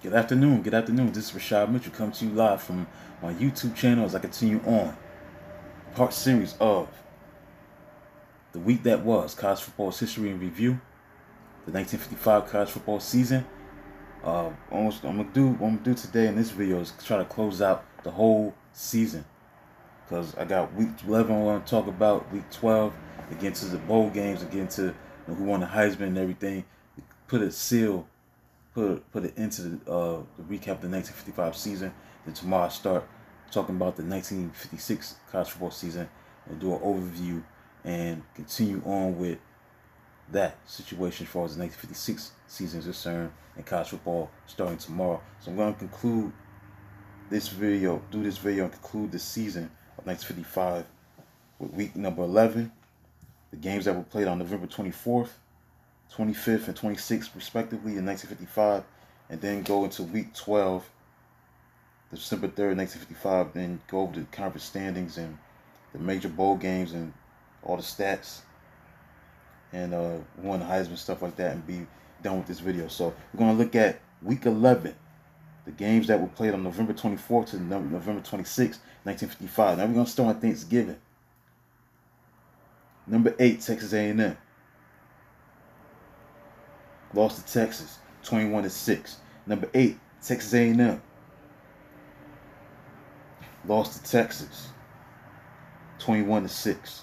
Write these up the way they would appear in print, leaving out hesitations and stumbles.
Good afternoon. Good afternoon. This is Rashad Mitchell coming to you live from my YouTube channel as I continue on part series of the week that was college football's history and review, the 1955 college football season. Almost what I'm gonna do today in this video is try to close out the whole season because I got week 11 I want to talk about, week 12, get into the bowl games, get into who won the Heisman and everything. Put a seal put it into the recap of the 1955 season. Then tomorrow I start talking about the 1956 college football season and do an overview and continue on with that situation as far as the 1956 season is concerned and college football starting tomorrow. So I'm going to conclude this video, and conclude the season of 1955 with week number 11, the games that were played on November 24th, 25th, and 26th, respectively, in 1955, and then go into week 12, December 3rd, 1955, then go over the conference standings and the major bowl games and all the stats and won the Heisman, stuff like that, and be done with this video. So we're going to look at week 11, the games that were played on November 24th to November 26th, 1955. Now we're going to start on Thanksgiving. Number 8, Texas A&M. Lost to Texas, 21-6. Number 8, Texas A&M. Lost to Texas, 21-6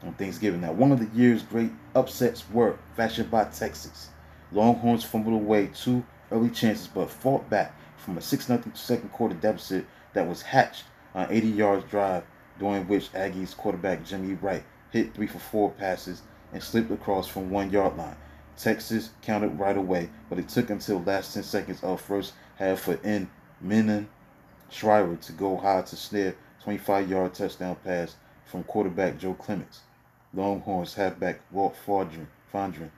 on Thanksgiving. Now, one of the year's great upsets were fashioned by Texas. Longhorns fumbled away 2 early chances, but fought back from a 6-0 second quarter deficit that was hatched on an 80-yard drive, during which Aggies quarterback Jimmy Wright hit 3 for 4 passes and slipped across from 1-yard line. Texas countered right away, but it took until last 10 seconds of first half for Menon Shriver to go high to snare 25-yard touchdown pass from quarterback Joe Clements. Longhorns halfback Walt Fondren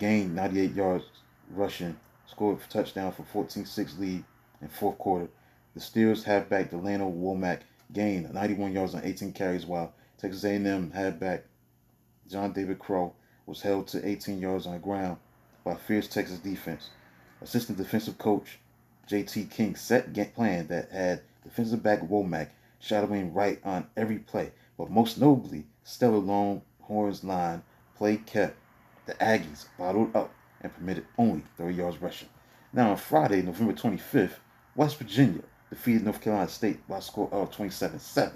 gained 98 yards rushing, scored a touchdown for 14-6 lead in fourth quarter. The Steelers halfback Delano Womack gained 91 yards on 18 carries, while Texas A&M halfback John David Crow was held to 18 yards on the ground by fierce Texas defense. Assistant defensive coach J.T. King set game plan that had defensive back Womack shadowing Wright on every play, but most notably, stellar Longhorns line play kept the Aggies bottled up and permitted only 30 yards rushing. Now on Friday, November 25th, West Virginia defeated North Carolina State by a score of 27-7.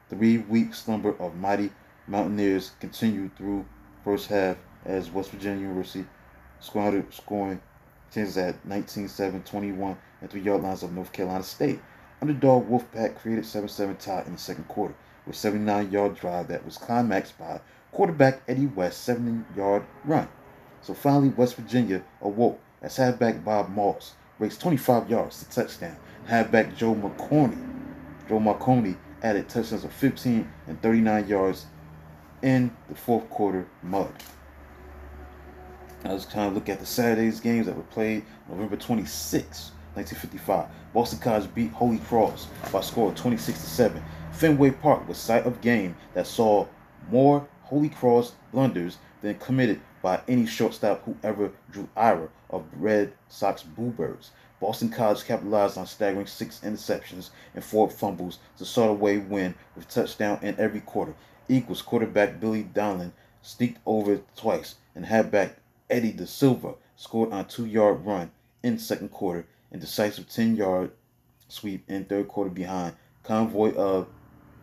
The 3-week slumber of mighty Mountaineers continued through first half as West Virginia University scoring chances at 19-7, 21, and 3-yard lines of North Carolina State. Underdog Wolfpack created 7-7 tie in the second quarter with a 79-yard drive that was climaxed by quarterback Eddie West's 70-yard run. So finally, West Virginia awoke as halfback Bob Moss raced 25 yards to touchdown. Halfback Joe Marconi added touchdowns of 15 and 39 yards in the fourth quarter mud. I was trying to look at the Saturday's games that were played November 26, 1955. Boston College beat Holy Cross by a score of 26-7. Fenway Park was site of game that saw more Holy Cross blunders than committed by any shortstop who ever drew ire of Red Sox Bluebirds. Boston College capitalized on staggering 6 interceptions and 4 fumbles to start away win with touchdown in every quarter. Equals quarterback Billy Donlin sneaked over twice, and halfback Eddie De Silva scored on a 2-yard run in second quarter and decisive 10-yard sweep in third quarter behind convoy of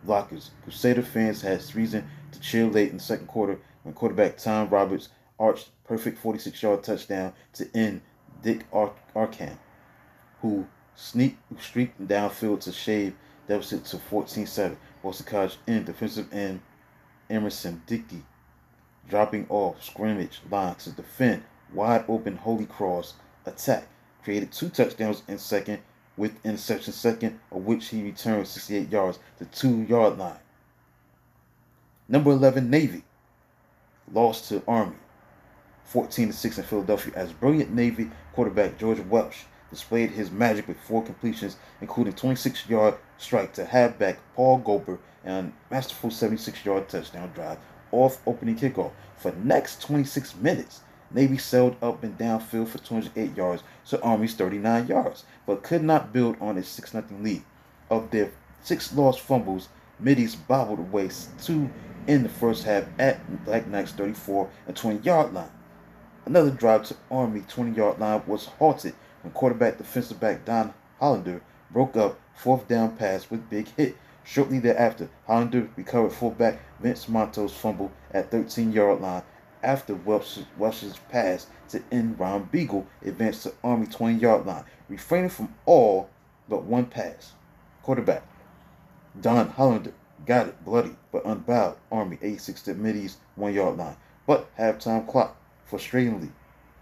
blockers. Crusader fans had reason to cheer late in the second quarter when quarterback Tom Roberts arched perfect 46-yard touchdown to end Dick Arcand, who streaked downfield to shave deficit to 14-7. Boston College defensive end Emerson Dickey dropping off scrimmage line to defend wide open Holy Cross attack. Created 2 touchdowns in second with interception second, of which he returned 68 yards to 2-yard line. Number 11 Navy lost to Army 14-6 in Philadelphia as brilliant Navy quarterback George Welsh displayed his magic with 4 completions, including 26-yard strike to halfback Paul Gober and a masterful 76-yard touchdown drive off opening kickoff. For the next 26 minutes, Navy sailed up and downfield for 208 yards to Army's 39 yards, but could not build on its 6-0 lead. Of their 6 lost fumbles, Middies bobbled away 2 in the first half at Black Knight's 34 and 20-yard line. Another drive to Army 20-yard line was halted when quarterback defensive back Don Hollander broke up 4th down pass with big hit. Shortly thereafter, Hollander recovered fullback Vince Monto's fumble at 13-yard line after Welch's pass to end Ron Beagle advanced to Army 20-yard line, refraining from all but one pass. Quarterback Don Hollander got it bloody but unbowed Army 86 to Middy's 1-yard line, but halftime clock frustratingly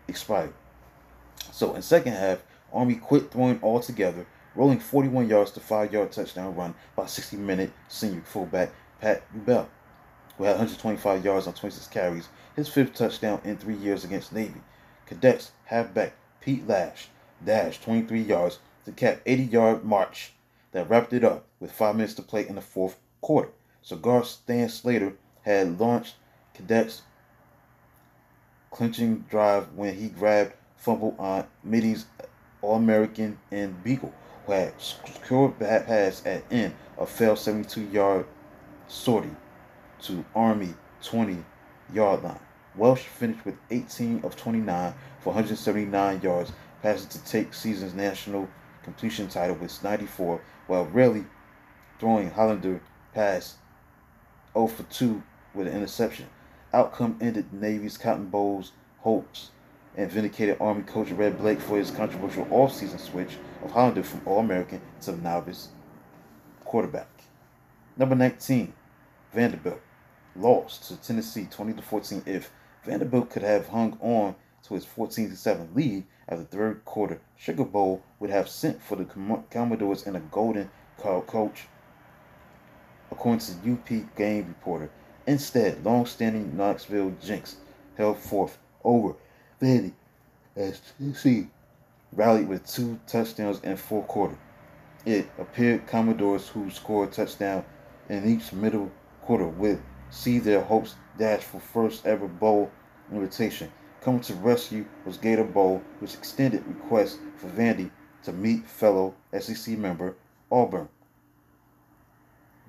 expired. So in second half, Army quit throwing altogether, rolling 41 yards to 5-yard touchdown run by 60-minute senior fullback Pat Rubel, who had 125 yards on 26 carries, his 5th touchdown in 3 years against Navy. Cadets halfback Pete Lash dashed 23 yards to cap 80-yard march that wrapped it up with 5 minutes to play in the 4th quarter. So guard Stan Slater had launched Cadets' clinching drive when he grabbed fumble on Middy's All-American and Beagle, who had secured that pass at end of failed 72-yard sortie to Army 20-yard line. Welch finished with 18 of 29 for 179 yards, passing to take season's national completion title with 94, while rarely throwing Hollander past 0 for 2 with an interception. Outcome ended Navy's Cotton Bowl's hopes and vindicated Army coach Red Blake for his controversial offseason switch of Hollander from All-American to novice quarterback. Number 19, Vanderbilt lost to Tennessee 20-14. If Vanderbilt could have hung on to its 14-7 lead at the third quarter, Sugar Bowl would have sent for the Commodores in a golden coach, according to UP game reporter. Instead, long-standing Knoxville Jinx held forth over Vandy as Tennessee rallied with 2 touchdowns in 4 quarters. It appeared Commodores, who scored a touchdown in each middle quarter, would see their hopes dashed for first ever bowl invitation. Coming to rescue was Gator Bowl, which extended requests for Vandy to meet fellow SEC member Auburn.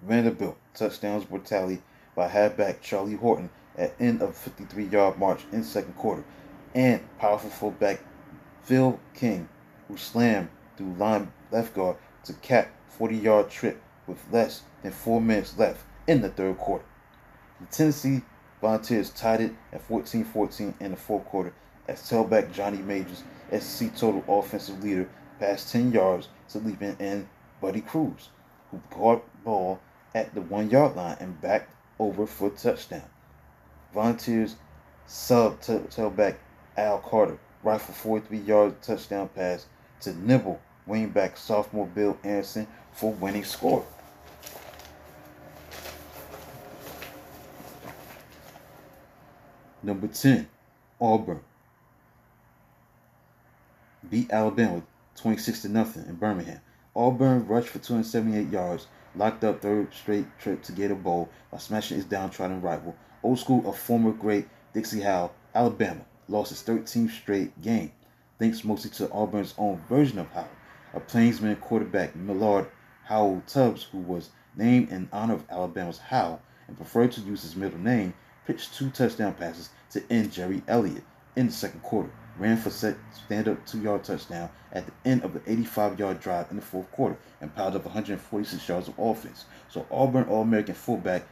Vanderbilt touchdowns were tallied by halfback Charlie Horton at end of 53-yard march in second quarter, and powerful fullback Phil King, who slammed through line left guard to cap 40-yard trip with less than 4 minutes left in the third quarter. The Tennessee Volunteers tied it at 14-14 in the fourth quarter as tailback Johnny Majors, SEC total offensive leader, passed 10 yards to leaping in Buddy Cruz, who caught the ball at the 1-yard line and backed over for a touchdown. Volunteers tailback Al Carter rifled 43-yard touchdown pass to nibble wingback sophomore Bill Anderson for winning score. Number 10, Auburn beat Alabama 26-0 in Birmingham. Auburn rushed for 278 yards, locked up third straight trip to Gator Bowl by smashing its downtrodden rival. Old school of former great Dixie Howell, Alabama lost its 13th straight game, thanks mostly to Auburn's own version of Howell, a plainsman quarterback Millard Howell Tubbs, who was named in honor of Alabama's Howell and preferred to use his middle name, pitched 2 touchdown passes to end Jerry Elliott in the second quarter, ran for stand-up 2-yard touchdown at the end of the 85-yard drive in the fourth quarter, and piled up 146 yards of offense. So Auburn All-American fullback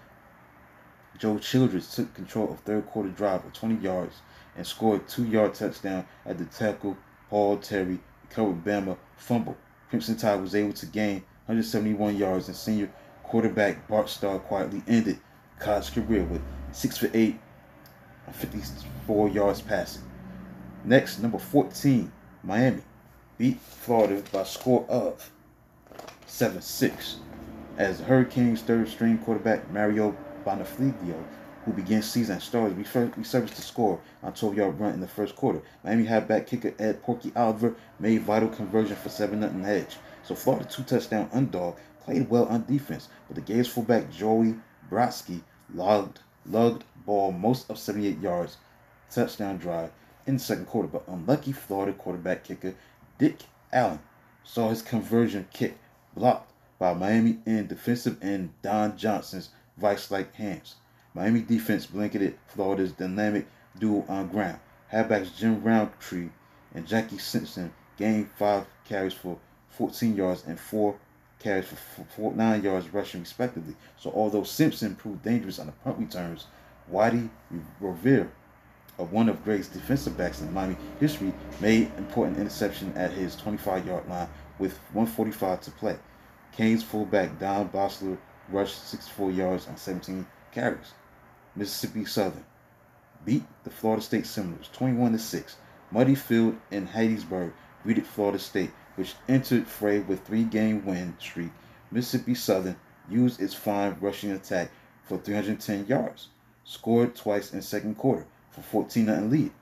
Joe Childress took control of third quarter drive of 20 yards and scored a 2-yard touchdown at the tackle Paul Terry recovered Bama fumble. Crimson Tide was able to gain 171 yards, and senior quarterback Bart Starr quietly ended Cott's career with 6 for 8 and 54 yards passing. Next, number 14, Miami beat Florida by a score of 7-6 as the Hurricanes' third-string quarterback Mario Bonifilio, who began season at Stars, resurfaced to score on a 12-yard run in the first quarter. Miami halfback kicker Ed Porky Oliver made vital conversion for 7-0 edge. So Florida 2-touchdown underdog played well on defense, but the Gators fullback Joey Brodsky lugged ball most of 78 yards touchdown drive in the second quarter, but unlucky Florida quarterback kicker Dick Allen saw his conversion kick blocked by Miami end defensive end Don Johnson's vice-like hands. Miami defense blanketed Florida's dynamic duo on ground. Halfbacks Jim Roundtree and Jackie Simpson gained 5 carries for 14 yards and 4 carries for 9 yards rushing respectively. So although Simpson proved dangerous on the punt returns, Whitey Revere, one of Greg's defensive backs in Miami history, made important interception at his 25-yard line with 1:45 to play. Canes fullback Don Bosler rushed 64 yards on 17 carries. Mississippi Southern beat the Florida State Seminoles 21-6. Muddy Field in Hattiesburg greeted Florida State, which entered fray with 3-game win streak. Mississippi Southern used its fine rushing attack for 310 yards, scored twice in second quarter for 14-0 lead.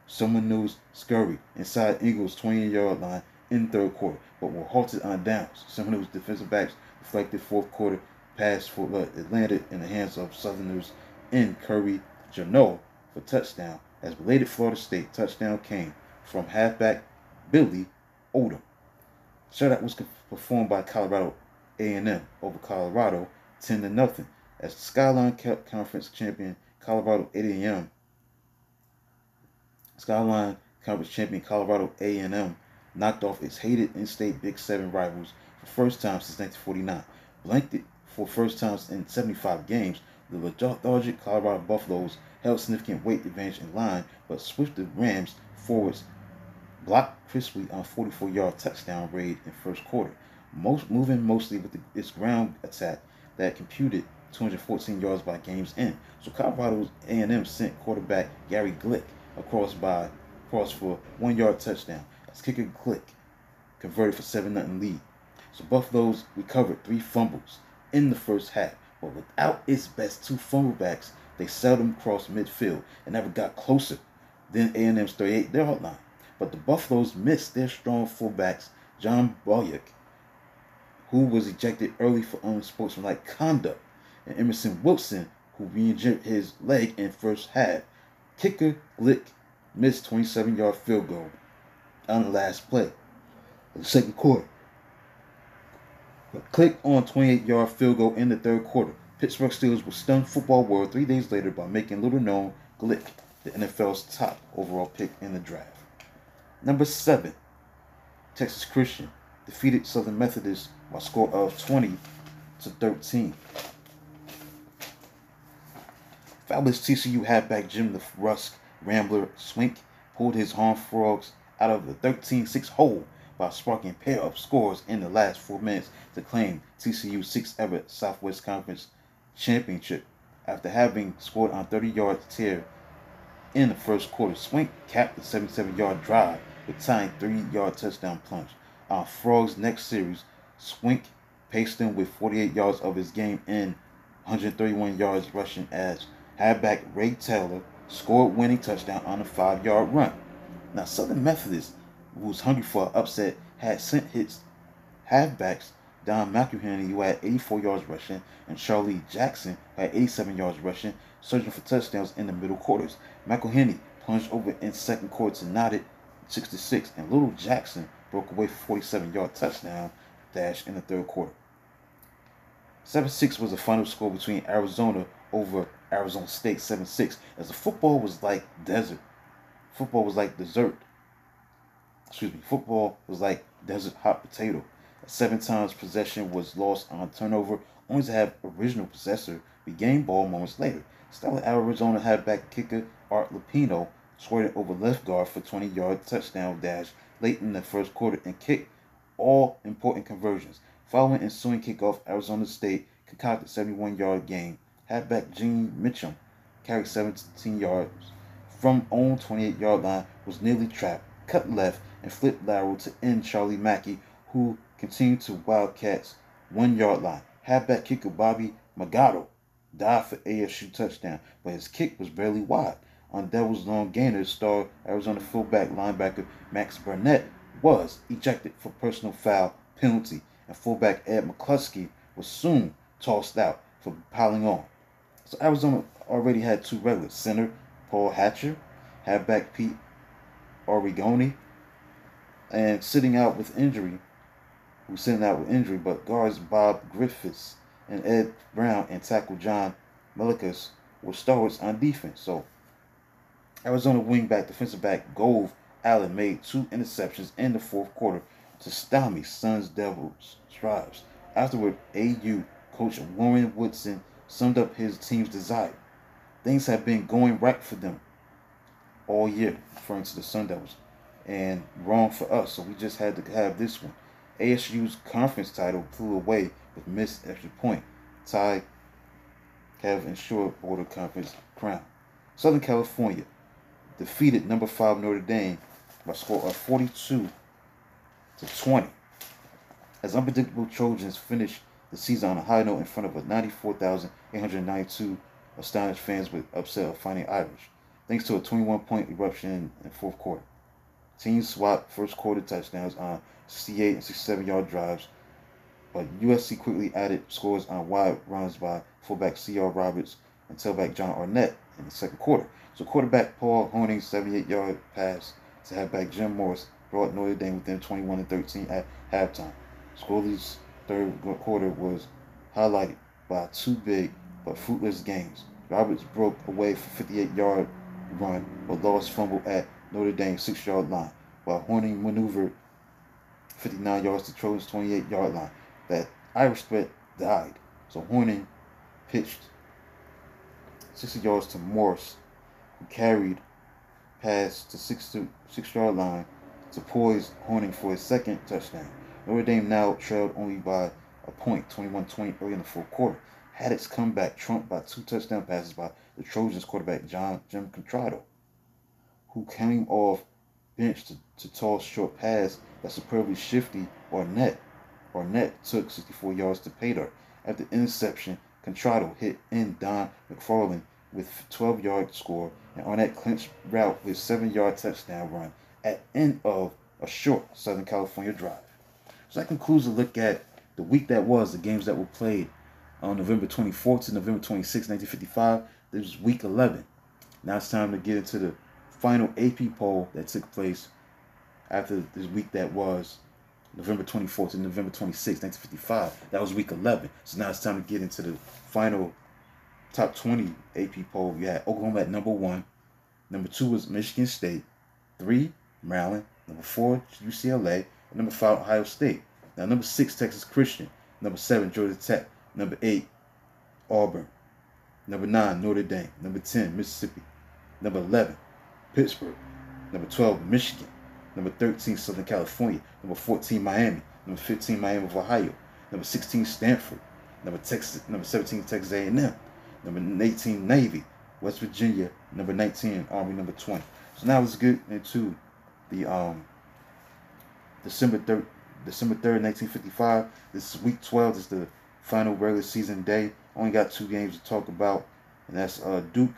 Seminoles scurried inside Eagles' 20-yard line in third quarter, but were halted on downs. Seminoles defensive backs deflected fourth quarter pass for it landed in the hands of Southerners in Curry Jano for touchdown, as belated Florida State touchdown came from halfback Billy Odom. Shutout was performed by Colorado A&M over Colorado 10-0, as the Skyline Conference champion Colorado A&M knocked off its hated in-state Big 7 rivals for first time since 1949. Blanked for first time in 75 games, the lethargic Colorado Buffaloes held significant weight advantage in line, but swifted Rams forwards blocked crisply on a 44-yard touchdown raid in first quarter, moving mostly with its ground attack that computed 214 yards by game's end. So Colorado A&M sent quarterback Gary Glick across for 1-yard touchdown, as kicker Glick converted for 7-0 lead. So Buffaloes recovered 3 fumbles in the first half, but without its best 2 fumblecks, they seldom crossed midfield and never got closer than A&M's 38-yard line. But the Buffaloes missed their strong fullbacks, John Boyack, who was ejected early for unsportsmanlike conduct, and Emerson Wilson, who re-injured his leg in first half. Kicker Glick missed 27-yard field goal on the last play of the second quarter. But click on 28-yard field goal in the third quarter. Pittsburgh Steelers were stunned football world 3 days later by making little-known Glick the NFL's top overall pick in the draft. Number 7, Texas Christian defeated Southern Methodist by a score of 20-13. Fabulous TCU halfback Jim the Rusk Rambler Swink pulled his Horned Frogs out of the 13-6 hole by sparking a pair of scores in the last 4 minutes to claim TCU's 6th ever Southwest Conference championship. After having scored on 30-yard tear in the first quarter, Swink capped the 77-yard drive with tying 3-yard touchdown plunge. On Frogs' next series, Swink paced them with 48 yards of his game in 131 yards rushing as halfback Ray Taylor scored winning touchdown on a 5-yard run. Now Southern Methodist, who was hungry for an upset, had sent his halfbacks Don McElhenney, who had 84 yards rushing, and Charlie Jackson, who had 87 yards rushing, surging for touchdowns in the middle quarters. McElhenney plunged over in second quarter to knot it 66, and Little Jackson broke away for 47-yard touchdown dash in the third quarter. 7-6 was the final score between Arizona over Arizona State 7-6, as the football was like desert. Football was like desert hot potato. 7 times possession was lost on turnover, only to have original possessor regain ball moments later. Stellar Arizona halfback kicker Art Lupino squared over left guard for 20-yard touchdown dash late in the first quarter and kicked all important conversions. Following ensuing kickoff, Arizona State concocted 71-yard game. Halfback Gene Mitchum carried 17 yards from own 28-yard line, was nearly trapped, cut left, and flipped lateral to end Charlie Mackey, who continued to Wildcats' 1-yard line. Halfback kicker Bobby Magado dived for ASU touchdown, but his kick was barely wide. On Devils' long gainer, star Arizona fullback linebacker Max Burnett was ejected for personal foul penalty, and fullback Ed McCluskey was soon tossed out for piling on. So Arizona already had 2 regulars, center Paul Hatcher, halfback Pete Oregoni, and sitting out with injury, but guards Bob Griffiths and Ed Brown and tackle John Melikas were stalwarts on defense. So Arizona wingback defensive back Gove Allen made 2 interceptions in the fourth quarter to stymie Suns Devils' drives. Afterward, AU coach Warren Woodson summed up his team's desire. Things have been going right for them all year, referring to the Sun Devils, and wrong for us, so we just had to have this one. ASU's conference title flew away with missed extra point. Tie have ensured Border Conference crown. Southern California defeated number 5 Notre Dame by a score of 42-20. As unpredictable Trojans finished the season on a high note in front of a 94,892 astonished fans with upset of Fighting Irish, thanks to a 21-point eruption in the fourth quarter. Teams swapped first quarter touchdowns on 68 and 67-yard drives, but USC quickly added scores on wide runs by fullback C.R. Roberts and tailback John Arnett in the second quarter. So quarterback Paul Horning's 78-yard pass to halfback Jim Morris brought Notre Dame within 21-13 at halftime. Scorley's third quarter was highlighted by 2 big but fruitless games. Roberts broke away for 58-yard run but lost fumble at Notre Dame's 6-yard line, while Horning maneuvered 59 yards to Trojans' 28-yard line. That Irish threat died, so Horning pitched 60 yards to Morse, who carried past the 6-yard line to poise Horning for his second touchdown. Notre Dame now trailed only by a point, 21-20 early in the fourth quarter. Had its comeback trumped by 2 touchdown passes by the Trojans quarterback Jim Contrado, who came off bench to toss short pass that superbly shifty Arnett took 64 yards to pay dirt. After interception, Contrado hit in Don McFarland with 12-yard score, and Arnett clinched route with 7-yard touchdown run at end of a short Southern California drive. So that concludes a look at the week that was, the games that were played on November 24th to November 26th, 1955. This was week 11. Now it's time to get into the final AP poll that took place after this week that was November 24th to November 26th, 1955. That was week 11. So now it's time to get into the final top 20 AP poll. You had Oklahoma at number 1. Number 2 was Michigan State. 3, Maryland. Number 4, UCLA. And number 5, Ohio State. Now number 6, Texas Christian. Number 7, Georgia Tech. Number 8, Auburn. Number 9, Notre Dame. Number 10, Mississippi. Number 11, Pittsburgh. Number 12, Michigan. Number 13, Southern California. Number 14, Miami. Number 15, Miami of Ohio. Number 16, Stanford. Number 17, Texas A&M. Number 18, Navy. West Virginia. Number 19, Army. Number 20. So now let's get into the December 3rd, 1955. This is week 12. This is the final regular season day. Only got 2 games to talk about, and that's Duke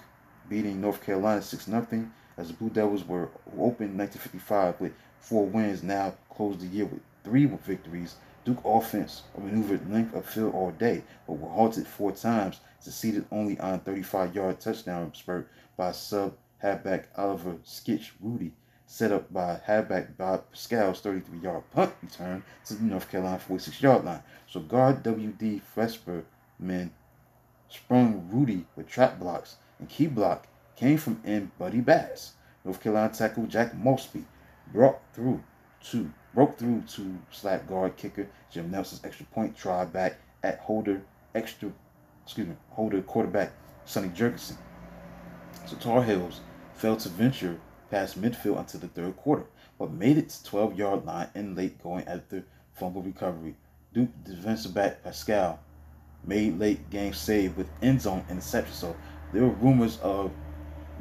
beating North Carolina 6-0, as the Blue Devils were open 1955 with 4 wins, now closed the year with 3 victories. Duke offense maneuvered length of field all day, but were halted 4 times, succeeded only on a 35-yard touchdown spurt by sub halfback Oliver Skitch Rudy, set up by halfback Bob Pascal's 33-yard punt return to the North Carolina 46-yard line. So guard W.D. Fresberman sprung Rudy with trap blocks, and key block came from in Buddy Bass. North Carolina tackle Jack Mosby broke through to slap guard kicker Jim Nelson's extra point try back at holder quarterback Sonny Jurgensen. So Tar Heels failed to venture past midfield until the third quarter, but made it to 12-yard line in late going after fumble recovery. Duke defensive back Pascal made late game save with end zone interception. So there were rumors of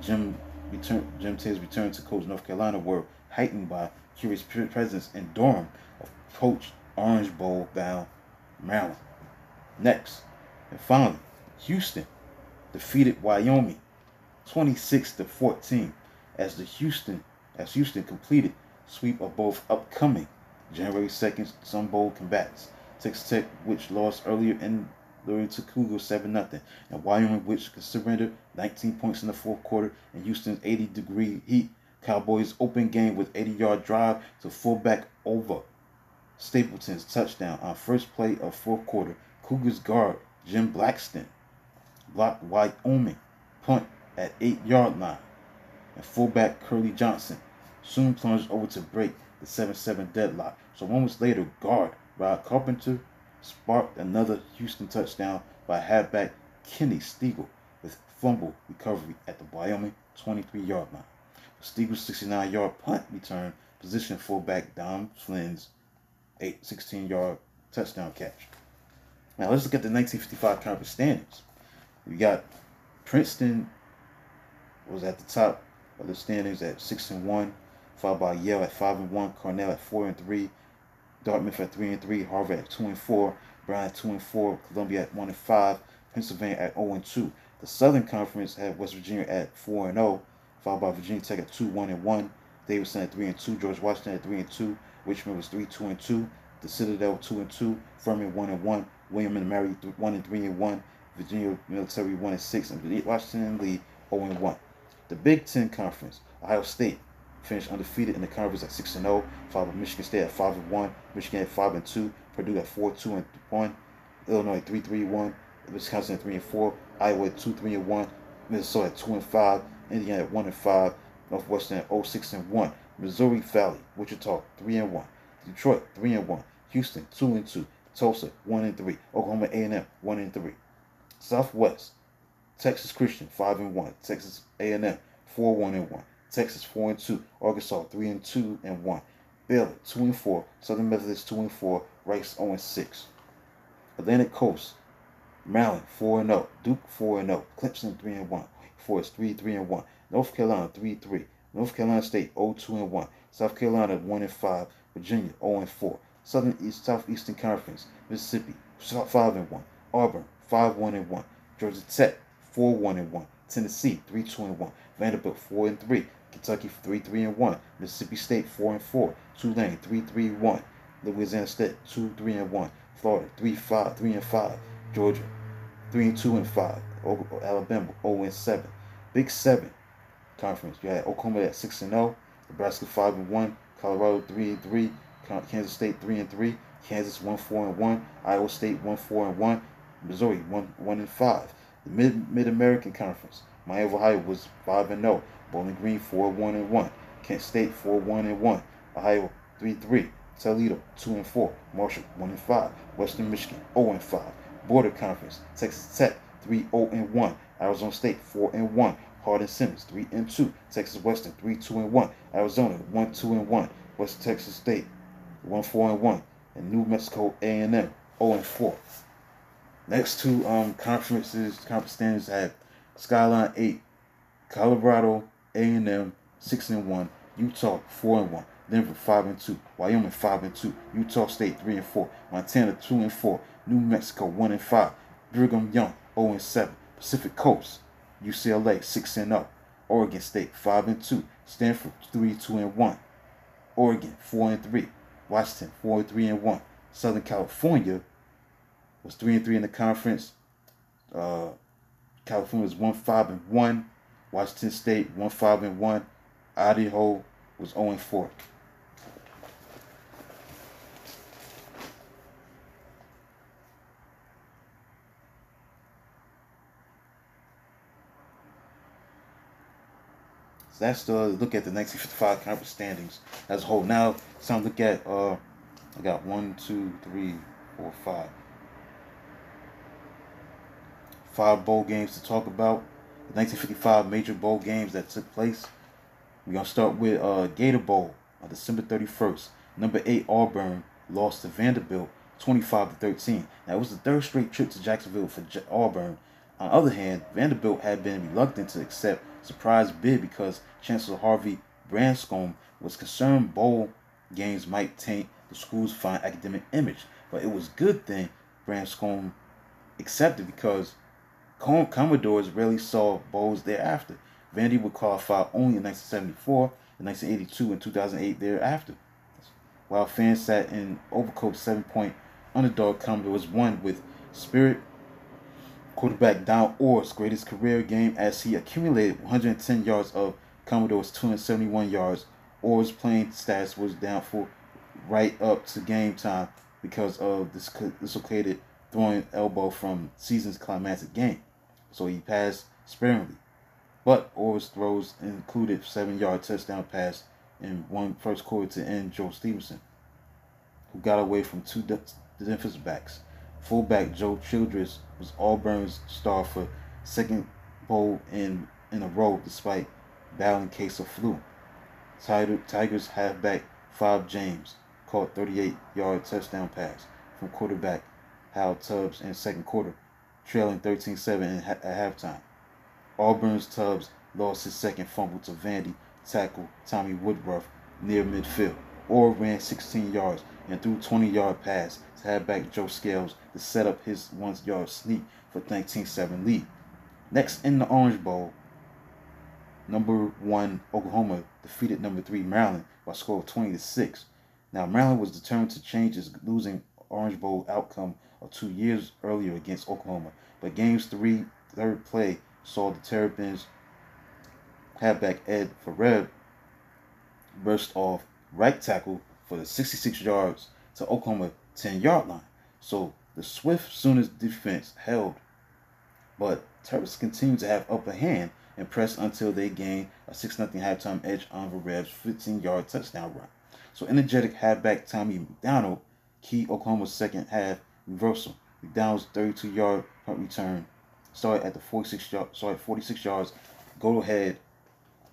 Jim Tibbs' return to coach North Carolina were heightened by curious presence in Durham of coach Orange Bowl bound Maryland. Next, and finally, Houston defeated Wyoming 26-14 as Houston completed sweep of both upcoming January 2nd Sun Bowl combatants. Texas Tech, which lost earlier in luring to Cougar 7-0, and Wyoming, which surrendered 19 points in the fourth quarter in Houston's 80-degree heat, Cowboys open game with 80-yard drive to fullback over Stapleton's touchdown on first play of fourth quarter. Cougars guard Jim Blackston blocked Wyoming punt at 8-yard line, and fullback Curly Johnson soon plunged over to break the 7-7 deadlock. So moments later, guard Rod Carpenter sparked another Houston touchdown by halfback Kenny Stegall with fumble recovery at the Wyoming 23-yard line. Steagall's 69-yard punt return positioned fullback Dom Flynn's 16-yard touchdown catch. Now let's look at the 1955 conference standings. We got Princeton was at the top of the standings at 6-1, followed by Yale at 5-1, Cornell at 4-3, Dartmouth at 3-3, Harvard at 2-4, Brown at 2-4, Columbia at 1-5, Pennsylvania at 0-2. The Southern Conference had West Virginia at 4-0, followed by Virginia Tech at 2-1-1, Davidson at 3-2, George Washington at 3-2, Richmond was 3-2-2, the Citadel 2-2, Furman 1-1, William and Mary 1-3-1, Virginia Military 1-6, and Washington Lee 0-1. The Big Ten Conference, Ohio State finished undefeated in the conference at 6-0, followed by Michigan State at 5-1, Michigan at 5-2, Purdue at 4-2-1, Illinois 3-3-1, Wisconsin at 3-4, Iowa at 2-3-1, Minnesota at 2-5, Indiana at 1-5, Northwestern at 0-6-1, Missouri Valley, Wichita 3-1, Detroit 3-1, Houston 2-2, Tulsa 1-3, Oklahoma A&M 1-3. Southwest, Texas Christian 5-1, Texas A&M 4-1-1, Texas 4-2, Arkansas 3-2-1, Baylor 2-4, Southern Methodist 2-4, Rice 0-6. Atlantic Coast, Maryland 4-0, Duke 4-0, Clemson 3-1, Forest 3-3-1, North Carolina 3-3, North Carolina State 0-2-1, South Carolina 1-5, Virginia 0-4, Southeastern Conference, Mississippi 5-1, Auburn 5-1-1, Georgia Tech 4-1-1, Tennessee 3-2-1, Vanderbilt 4-3, Kentucky 3-3-1, Mississippi State 4-4, Tulane 3-3-1, Louisiana State 2-3-1, Florida 3-5, Georgia 3-2-5, Alabama 0-7. Big 7 Conference, you had Oklahoma at 6-0, Nebraska 5-1, Colorado 3-3, Kansas State 3-3, Kansas 1-4-1, Iowa State 1-4-1, Missouri 1-5. The Mid-American Conference, Miami of Ohio was 5-0, Bowling Green 4-1-1, Kent State 4-1-1, Ohio 3-3, Toledo 2-4, Marshall 1-5, Western Michigan 0-5. Border Conference, Texas Tech 3-0-1, Arizona State 4-1, Hardin-Simmons 3-2, Texas Western 3-2-1, Arizona 1-2-1, West Texas State 1-4-1, and New Mexico A&M 0-4. Next two conference standings had Skyline 8, Colorado A&M 6-1, Utah 4-1, Denver 5-2, Wyoming 5-2, Utah State 3-4, Montana 2-4, New Mexico 1-5, Brigham Young 0-7, Pacific Coast, UCLA 6-0, Oregon State 5-2, Stanford 3-2-1, Oregon 4-3, Washington 4-3-1, Southern California was 3-3 in the conference. California was 1-5-1, Washington State 1-5-1, Idaho was 0-4. So that's the look at the 1955 conference standings as a whole. Now it's time to look at I got 1, 2, 3, 4, 5 bowl games to talk about. The 1955 major bowl games that took place. We're gonna start with Gator Bowl on December 31st. Number 8 Auburn lost to Vanderbilt 25-13. Now it was the third straight trip to Jacksonville for Auburn. On the other hand, Vanderbilt had been reluctant to accept surprise bid because Chancellor Harvey Branscombe was concerned bowl games might taint the school's fine academic image. But it was a good thing Branscombe accepted because Commodores rarely saw bowls thereafter. Vandy would qualify only in 1974, in 1982, and 2008 thereafter. While fans sat in overcoat 7-point underdog, Commodores won with spirit. Quarterback Don Orr's greatest career game as he accumulated 110 yards of Commodores 271 yards. Orr's playing status was doubtful right up to game time because of this dislocated throwing elbow from season's climactic game. So he passed sparingly. But Orr's throws included 7-yard touchdown pass in one first quarter to end Joe Stevenson, who got away from two defensive backs. Fullback Joe Childress was Auburn's star for second bowl in a row despite battling case of flu. Tigers halfback Fob James caught 38-yard touchdown pass from quarterback Hal Tubbs in second quarter, trailing 13-7 at halftime. Auburn's Tubbs lost his second fumble to Vandy tackle Tommy Woodruff near midfield. Orr ran 16 yards and threw a 20-yard pass to halfback Joe Scales to set up his 1-yard sneak for 19-7 lead. Next in the Orange Bowl, number 1 Oklahoma defeated number 3 Maryland by a score of 20-6. Now Maryland was determined to change its losing Orange Bowl outcome of 2 years earlier against Oklahoma, but game's third play saw the Terrapins halfback Ed Ferrer burst off right tackle for the 66 yards to Oklahoma 10-yard line. So the swift Sooners defense held, but Terps continued to have upper hand and pressed until they gained a 6-0 halftime edge on Ferrer's 15-yard touchdown run. So energetic halfback Tommy McDonald keyed Oklahoma's second half reversal. McDonald's 32-yard punt return started at the 46 yards go-ahead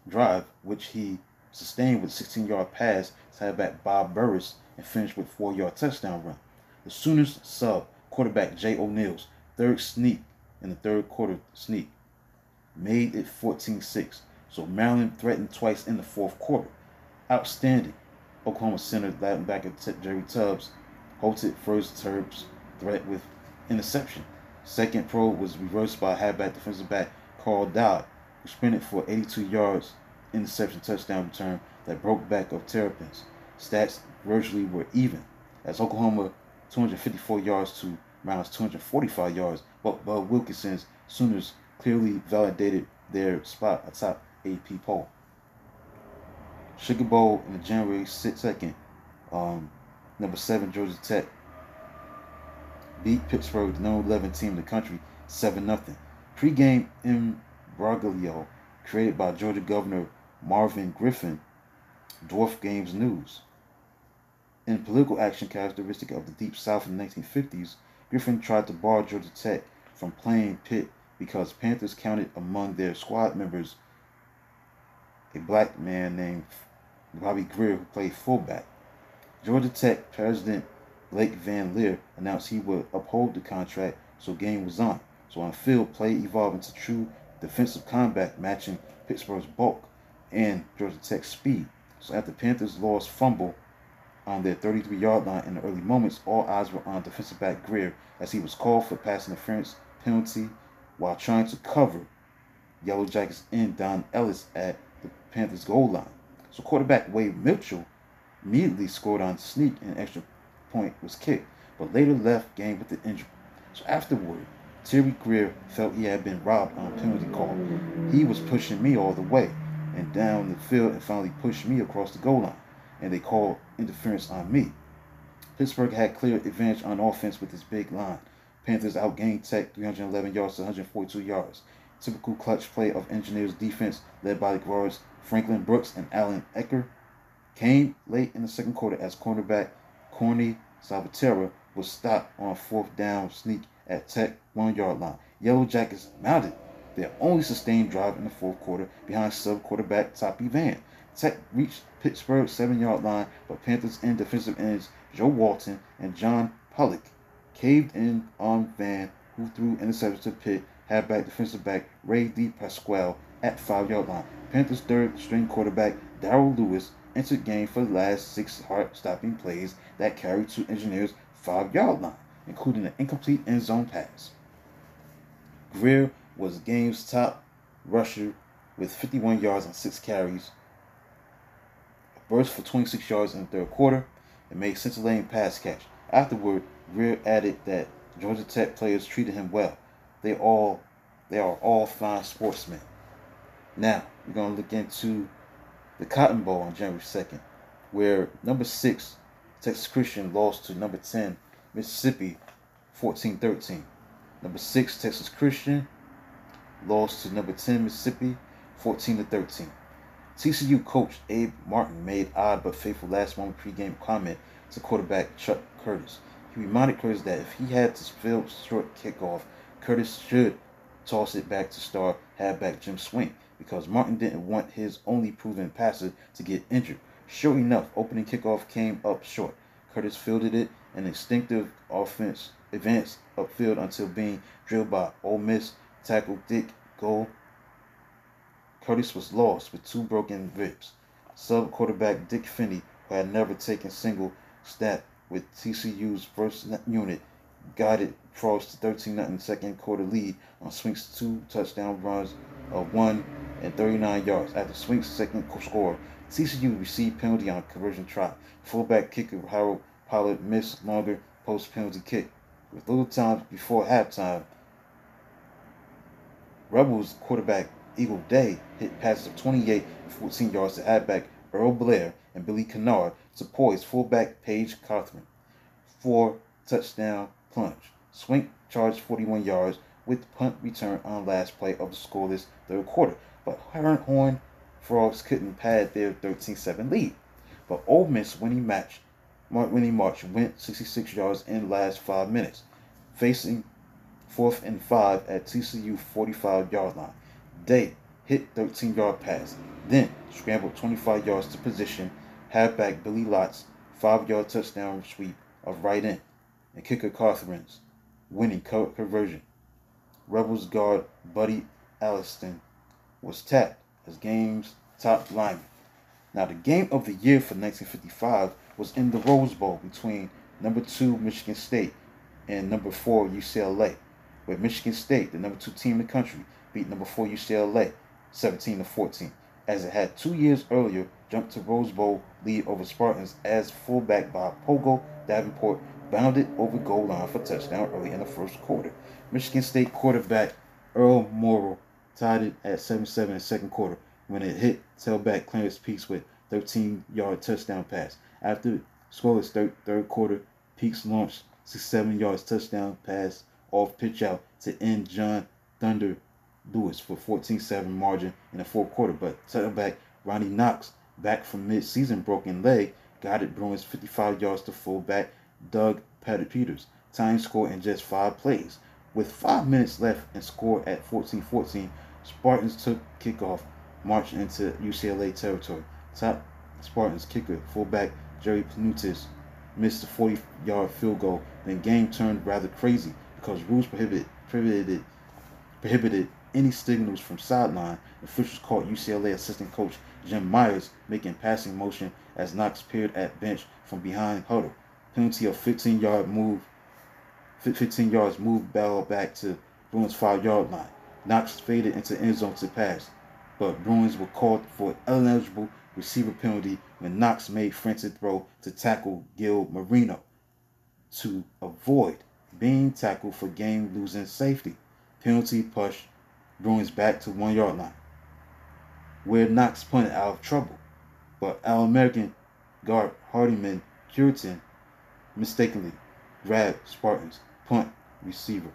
drive, which he sustained with a 16-yard pass to halfback Bob Burris and finished with a 4-yard touchdown run. The Sooners sub quarterback Jay O'Neill's third sneak in the third quarter sneak made it 14-6. So Maryland threatened twice in the fourth quarter. Outstanding. Oklahoma center linebacker Jerry Tubbs halted first Terps threat with interception. Second throw was reversed by halfback defensive back Carl Dodd, who sprinted for 82 yards interception touchdown return that broke back of Terrapins. Stats virtually were even, as Oklahoma 254 yards to Maryland's 245 yards, but Bud Wilkinson's Sooners clearly validated their spot atop AP poll. Sugar Bowl in the January 2nd, number 7 Georgia Tech beat Pittsburgh, the number 11 team in the country, 7-0. Pre-game imbroglio created by Georgia Governor Marvin Griffin dwarfed game's news. In political action characteristic of the Deep South in the 1950s, Griffin tried to bar Georgia Tech from playing Pitt because Panthers counted among their squad members a black man named Bobby Greer who played fullback. Georgia Tech President Blake Van Leer announced he would uphold the contract, so game was on. So on field, play evolved into true defensive combat, matching Pittsburgh's bulk and Georgia Tech's speed. So after Panthers lost fumble on their 33-yard line in the early moments, all eyes were on defensive back Greer as he was called for pass interference penalty while trying to cover Yellow Jackets end Don Ellis at the Panthers goal line. So quarterback Wade Mitchell immediately scored on sneak and extra point was kicked, but later left game with the injury. So afterward, Terry Greer felt he had been robbed on a penalty call. He was pushing me all the way and down the field and finally pushed me across the goal line, and they called interference on me. Pittsburgh had clear advantage on offense with his big line. Panthers outgained Tech 311 yards to 142 yards. Typical clutch play of Engineers defense led by the guards Franklin Brooks and Alan Ecker came late in the second quarter as cornerback Corny Salvatierra was stopped on a fourth down sneak at Tech 1-yard line. Yellow Jackets mounted their only sustained drive in the fourth quarter behind sub-quarterback Toppy Van. Tech reached Pittsburgh's 7-yard line, but Panthers end defensive ends Joe Walton and John Pollock caved in on Van, who threw interceptions to Pitt halfback defensive back Ray D. Pasquale at 5-yard line. Panthers' third-string quarterback Darrell Lewis entered game for the last 6 heart-stopping plays that carried to Engineers' 5-yard line, including an incomplete end zone pass. Greer was game's top rusher with 51 yards on 6 carries, a burst for 26 yards in the third quarter, and made scintillating pass catch. Afterward, Greer added that Georgia Tech players treated him well. They are all fine sportsmen. Now, we're going to look into the Cotton Bowl on January 2nd, where number 6 Texas Christian lost to number 10 Mississippi 14-13. Number 6 Texas Christian lost to number 10 Mississippi 14-13. TCU coach Abe Martin made odd but faithful last-moment pregame comment to quarterback Chuck Curtis. He reminded Curtis that if he had to field short kickoff, Curtis should toss it back to star halfback Jim Swink because Martin didn't want his only proven passer to get injured. Sure enough, opening kickoff came up short. Curtis fielded it, an instinctive offense advanced upfield until being drilled by Ole Miss tackle Dick Gold. Curtis was lost with 2 broken ribs. Sub quarterback Dick Finney, who had never taken single snap with TCU's first unit, guided Frost to 13-0 second quarter lead on Swink's 2 touchdown runs of 1 and 39 yards. After Swink's second score, TCU received penalty on a conversion try. Fullback kicker Harold Pollard missed longer post-penalty kick. With little time before halftime, Rebels quarterback Eagle Day hit passes of 28 and 14 yards to halfback Earl Blair and Billy Kennard to poise fullback Paige Cothran. 4 touchdown plunge. Swink charged 41 yards with punt return on last play of the scoreless third quarter, but Horned Frogs couldn't pad their 13-7 lead. But Ole Miss winning march went 66 yards in the last 5 minutes, facing 4th and 5 at TCU 45-yard line. Day hit 13-yard pass, then scrambled 25 yards to position halfback Billy Lott's 5-yard touchdown sweep of right in, and kicker Cothran's winning conversion. Rebels guard Buddy Alliston was tapped as game's top lineman. Now, the game of the year for 1955 was in the Rose Bowl between number 2 Michigan State and number 4 UCLA, where Michigan State, the number 2 team in the country, beat number 4 UCLA 17-14, as it had 2 years earlier jumped to Rose Bowl lead over Spartans as fullback Bob Pogo Davenport bounded over goal line for touchdown early in the first quarter. Michigan State quarterback Earl Morrall tied it at 7-7 in the second quarter when it hit tailback Clarence Peaks with 13-yard touchdown pass. After scoreless third quarter, Peaks launched 67 yards touchdown pass off pitch out to end John Thunder Lewis for 14-7 margin in the fourth quarter, but tailback Ronnie Knox, back from mid-season broken leg, guided Bruins 55 yards to fullback Doug Peters, tying score in just 5 plays. With 5 minutes left and score at 14-14, Spartans took kickoff, marched into UCLA territory. Top Spartans kicker, fullback Jerry Panutis, missed a 40-yard field goal. Then game turned rather crazy because rules prohibited any signals from sideline. Officials caught UCLA assistant coach Jim Myers making passing motion as Knox peered at bench from behind huddle. Penalty of 15 yards moved ball back to Bruins 5-yard line. Knox faded into end zone to pass, but Bruins were called for an ineligible receiver penalty when Knox made frantic throw to tackle Gil Marino to avoid being tackled for game-losing safety. Penalty pushed Bruins back to 1-yard line, where Knox punted out of trouble, but All-American guard Hardiman Curitan mistakenly grabbed Spartans' punt receiver,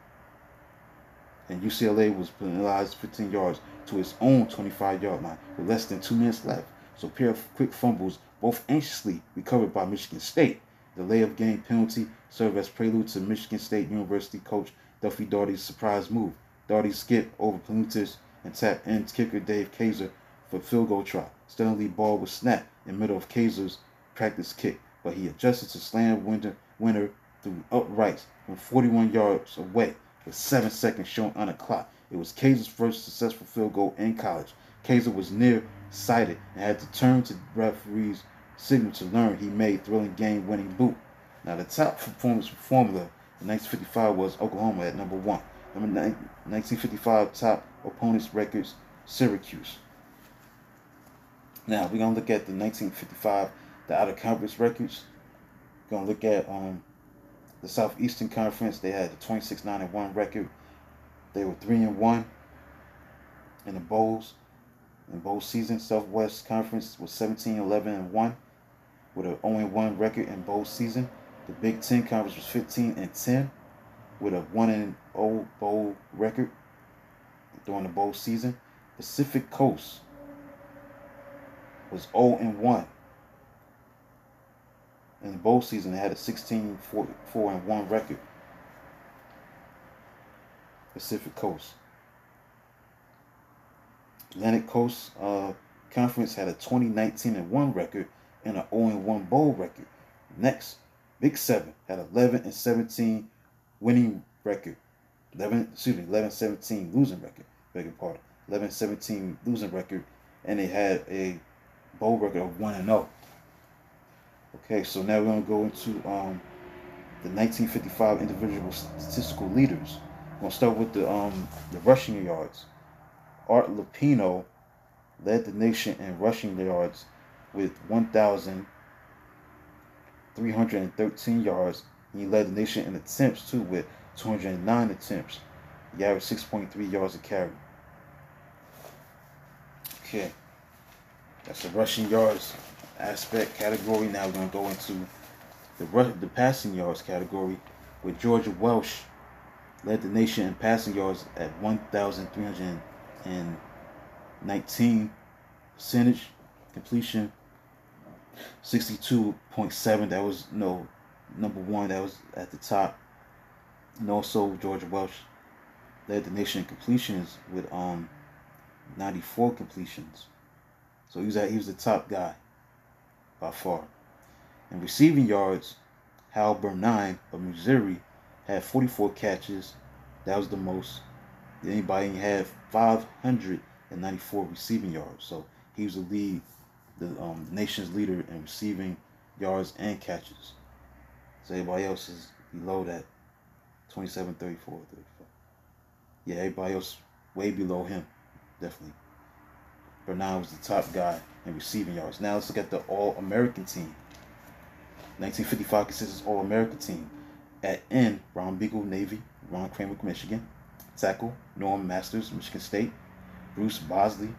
and UCLA was penalized 15 yards to its own 25-yard line with less than 2 minutes left. So a pair of quick fumbles, both anxiously recovered by Michigan State. The layup game penalty served as prelude to Michigan State University coach Duffy Daugherty's surprise move. Daugherty skipped over Panutis and tapped in kicker Dave Kaiser for field goal try. Suddenly, ball was snapped in the middle of Kaiser's practice kick, but he adjusted to slam winner through uprights from 41 yards away with 7 seconds shown on the clock. It was Kaiser's first successful field goal in college. Kaiser was near-sighted and had to turn to the referee's signal to learn he made thrilling game-winning boot. Now, the top performance formula in 1955 was Oklahoma at number 1. Number 1955 top opponents records, Syracuse. Now, we're going to look at the 1955, the out-of-conference records. We're going to look at the Southeastern Conference. They had a 26-9-1 record. They were 3-1 in the bowls. in bowl season. Southwest Conference was 17-11-1 with an 0-1 record in bowl season. The Big Ten Conference was 15-10 with a 1-0 bowl record during the bowl season. Pacific Coast was 0-1 in the bowl season. They had a 16-4-1 record. Pacific Coast. Atlantic Coast Conference had a 20-19-1 record and an 0-1 bowl record. Next, Big Seven had 11-17 winning record. 11-17 losing record. Beg your pardon. 11-17 losing record, and they had a bowl record of 1-0. Okay, so now we're gonna go into the 1955 individual statistical leaders. We're gonna start with the rushing yards. Art Lupino led the nation in rushing yards with 1,313 yards. He led the nation in attempts too with 209 attempts. He averaged 6.3 yards a carry. Okay, that's the rushing yards aspect category. Now we're going to go into the passing yards category, where Georgia Welsh led the nation in passing yards at 1,319 percentage completion, 62.7. That was number one. That was at the top. And also Georgia Welsh led the nation in completions with 94 completions. So he was the top guy by far. In receiving yards, Hal Burnine of Missouri had 44 catches. That was the most. Anybody had 594 receiving yards. So he was the nation's leader in receiving yards and catches. So everybody else is below that, 27, 34, 35. Yeah, everybody else way below him, definitely. Bernard was the top guy in receiving yards. Now let's look at the All-American team. 1955 consists of All-American team. At end, Ron Beagle, Navy. Ron Kramer, Michigan. Tackle, Norm Masters, Michigan State. Bruce Bosley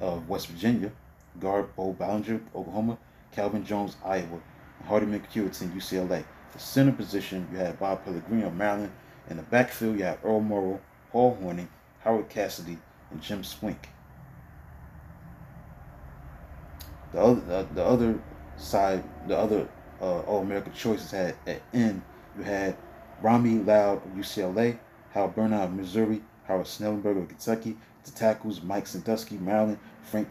of West Virginia. Guard, Bo Ballinger, Oklahoma. Calvin Jones, Iowa. And Hardeman Curtin, UCLA. The center position, you had Bob Pellegrini of Maryland. In the backfield, you had Earl Morrall, Paul Hornung, Howard Cassidy, and Jim Swink. The other All-American choices had at end, you had Rami Loud of UCLA, Hal Burnine of Missouri, Howard Snellenberger of Kentucky. The tackles, Mike Sandusky, Maryland, Frank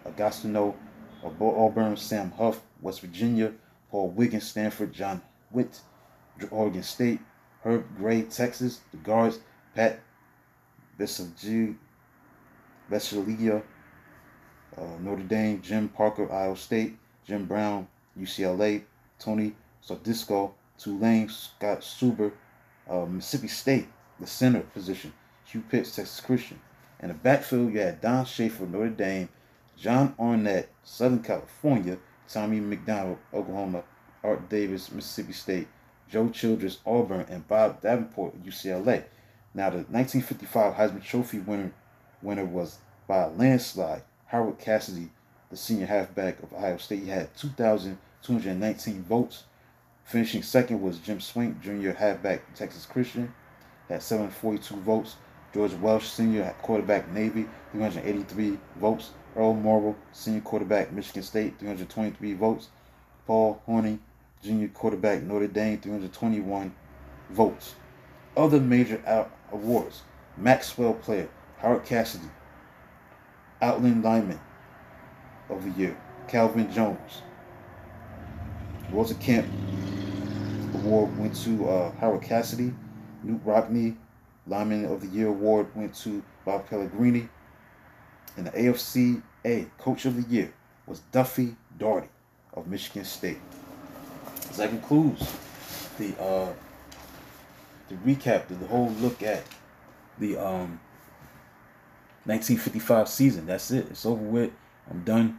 Agostino of Auburn, Sam Huff, West Virginia, Paul Wiggins, Stanford, John Witt, Oregon State, Herb Gray, Texas. The guards, Pat Vesaligia, Notre Dame, Jim Parker, Iowa State, Jim Brown, UCLA, Tony Sardisco, Tulane, Scott Suber, Mississippi State. The center position, Hugh Pitts, Texas Christian. In the backfield, you had Don Schaefer, Notre Dame, John Arnett, Southern California, Tommy McDonald, Oklahoma, Art Davis, Mississippi State, Joe Childress, Auburn, and Bob Davenport, UCLA. Now, the 1955 Heisman Trophy winner was by a landslide, Howard Cassidy, the senior halfback of Ohio State. He had 2,219 votes. Finishing second was Jim Swink, junior halfback, Texas Christian, had 742 votes. George Welsh, senior quarterback, Navy, 383 votes. Earl Morrall, senior quarterback, Michigan State, 323 votes. Paul Hornung, junior quarterback, Notre Dame, 321 votes. Other major awards: Maxwell Player, Howard Cassidy, Outland Lineman of the Year, Calvin Jones. Walter Camp Award went to Howard Cassidy. Newt Rockne, Lineman of the Year Award went to Bob Pellegrini. And the AFC-A Coach of the Year was Duffy Daugherty of Michigan State. So that concludes the recap, the whole look at the 1955 season. That's it. It's over with. I'm done.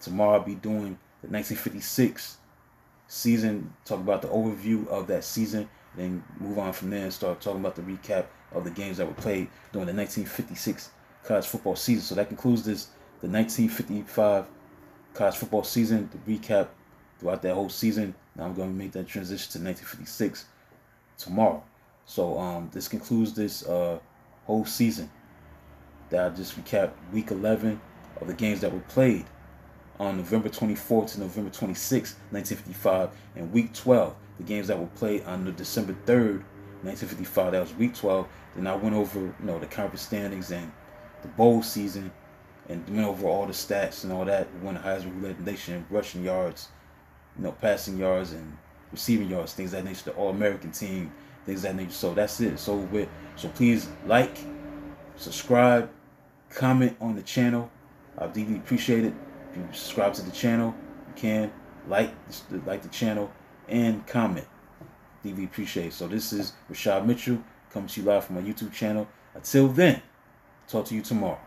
Tomorrow I'll be doing the 1956 season, talk about the overview of that season, then move on from there and start talking about the recap of the games that were played during the 1956 college football season. So that concludes the 1955 college football season, the recap throughout that whole season. Now I'm going to make that transition to 1956 tomorrow. So this concludes this whole season that I just recapped week 11 of the games that were played on November 24th to November 26th, 1955, and week 12, the games that were played on December 3rd, 1955. That was week 12. Then I went over, the conference standings and the bowl season, and went over all the stats and all that. We won the Heisman, we led the nation in rushing yards, passing yards and receiving yards, things of that nature. The All-American team, things of that nature. So that's it. So please like, subscribe, comment on the channel. I deeply appreciate it. If you subscribe to the channel, you can like the channel and comment. Deeply appreciate it. So this is Rashad Mitchell coming to you live from my YouTube channel. Until then, talk to you tomorrow.